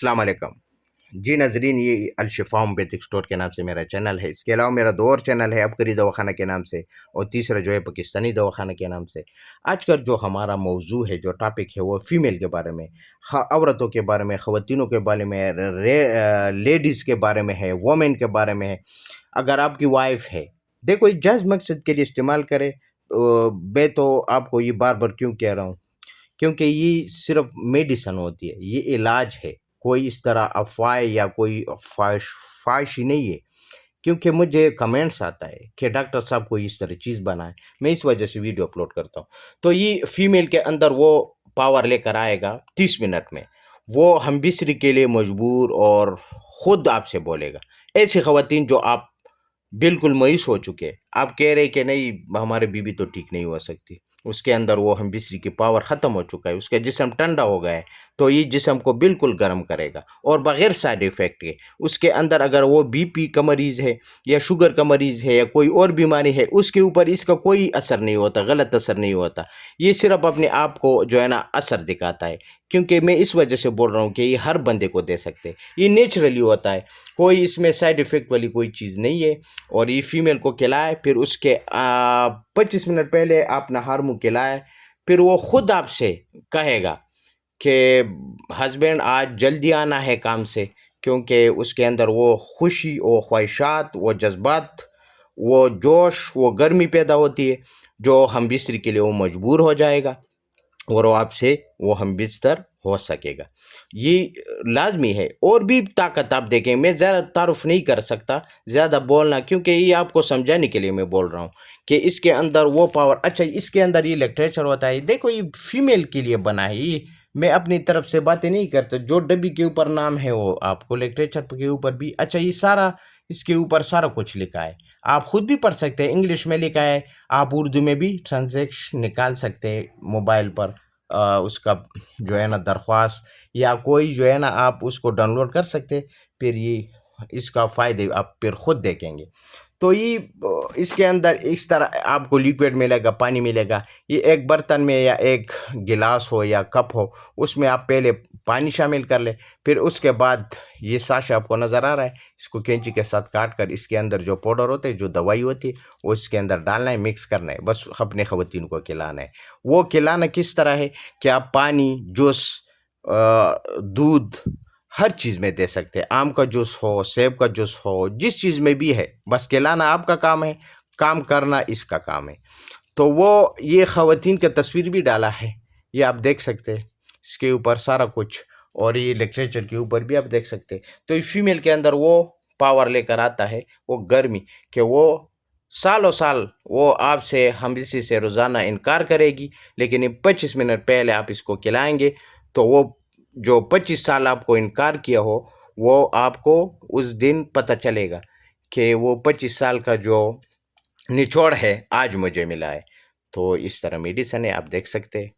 अस्सलाम वालेकुम जी नाजरीन, ये अलशिफा होम्योपैथिक स्टोर के नाम से मेरा चैनल है। इसके अलावा मेरा दो और चैनल है, अबकरी दवाखाना के नाम से, और तीसरा जो है पाकिस्तानी दवाखाना के नाम से। आज का जो हमारा मौजू है, जो टॉपिक है, वो फ़ीमेल के बारे में, औरतों के बारे में, ख़वातीनों के बारे में, लेडीज़ के बारे में है, वोमेन के बारे में है। अगर आपकी वाइफ है, देखो ये जायज़ मकसद के लिए इस्तेमाल करे। मैं तो आपको ये बार बार क्यों कह रहा हूँ, क्योंकि ये सिर्फ मेडिसन होती है, ये इलाज है। कोई इस तरह अफवाह या कोई ख्वाहिश ही नहीं है। क्योंकि मुझे कमेंट्स आता है कि डॉक्टर साहब कोई इस तरह चीज़ बनाए, मैं इस वजह से वीडियो अपलोड करता हूँ। तो ये फीमेल के अंदर वो पावर लेकर आएगा 30 मिनट में, वो हम बिस्री के लिए मजबूर और ख़ुद आपसे बोलेगा। ऐसी ख़वातीन जो आप बिल्कुल मयूस हो चुके हैं, आप कह रहे कि नहीं हमारी बीवी तो ठीक नहीं हो सकती, उसके अंदर वो हम बिस्री की पावर ख़त्म हो चुका है, उसका जिस्म ठंडा हो गया है, तो ये जिस्म को बिल्कुल गर्म करेगा और बग़ैर साइड इफ़ेक्ट के। उसके अंदर अगर वो बीपी का मरीज़ है या शुगर का मरीज़ है या कोई और बीमारी है, उसके ऊपर इसका कोई असर नहीं होता, गलत असर नहीं होता। ये सिर्फ अपने आप को जो है ना असर दिखाता है। क्योंकि मैं इस वजह से बोल रहा हूँ कि ये हर बंदे को दे सकते हैं, ये नेचुरली होता है, कोई इसमें साइड इफ़ेक्ट वाली कोई चीज़ नहीं है। और ये फीमेल को खिलाए, फिर उसके 25 मिनट पहले आप नहर मुँह खिलाए, फिर वो खुद आपसे कहेगा कि हस्बैंड आज जल्दी आना है काम से, क्योंकि उसके अंदर वो खुशी, वो ख्वाहिशात, वो जज्बात, वो जोश, वो गर्मी पैदा होती है, जो हम बिस्तर के लिए वो मजबूर हो जाएगा और वो आपसे वो हम बिस्तर हो सकेगा। ये लाजमी है। और भी ताकत आप देखें, मैं ज़्यादा तारुफ नहीं कर सकता, ज़्यादा बोलना, क्योंकि ये आपको समझाने के लिए मैं बोल रहा हूँ कि इसके अंदर वो पावर। अच्छा, इसके अंदर ये लिटरेचर होता है, देखो ये फीमेल के लिए बना है, ये मैं अपनी तरफ से बातें नहीं करता। जो डब्बी के ऊपर नाम है वो आपको लिटरेचर के ऊपर भी, अच्छा ये सारा, इसके ऊपर सारा कुछ लिखा है, आप खुद भी पढ़ सकते हैं। इंग्लिश में लिखा है, आप उर्दू में भी ट्रांसलेशन निकाल सकते हैं मोबाइल पर। उसका जो है ना दरख्वास्त या कोई जो है ना आप उसको डाउनलोड कर सकते हैं, फिर ये इसका फ़ायदे आप फिर खुद देखेंगे। तो ये इसके अंदर इस तरह आपको लिक्विड मिलेगा, पानी मिलेगा। ये एक बर्तन में या एक गिलास हो या कप हो, उसमें आप पहले पानी शामिल कर ले, फिर उसके बाद ये साशा आपको नज़र आ रहा है, इसको कैंची के साथ काट कर इसके अंदर जो पाउडर होते हैं, जो दवाई होती है, वो इसके अंदर डालना है, मिक्स करना है, बस अपने ख़वातीन को खिलाना है। वो खिलाना किस तरह है कि आप पानी, जूस, दूध, हर चीज़ में दे सकते हैं। आम का जूस हो, सेब का जूस हो, जिस चीज़ में भी है, बस खिलाना आपका काम है, काम करना इसका काम है। तो वो ये ख़वातीन का तस्वीर भी डाला है, ये आप देख सकते हैं, इसके ऊपर सारा कुछ, और ये लिटरेचर के ऊपर भी आप देख सकते हैं। तो ये फीमेल के अंदर वो पावर लेकर आता है, वो गर्मी, कि वो सालों साल वो आपसे हमदर्दी से रोज़ाना इनकार करेगी, लेकिन 25 मिनट पहले आप इसको खिलाएंगे, तो वो जो 25 साल आपको इनकार किया हो, वो आपको उस दिन पता चलेगा कि वो 25 साल का जो निचोड़ है आज मुझे मिला है। तो इस तरह मेडिसिन है, आप देख सकते हैं।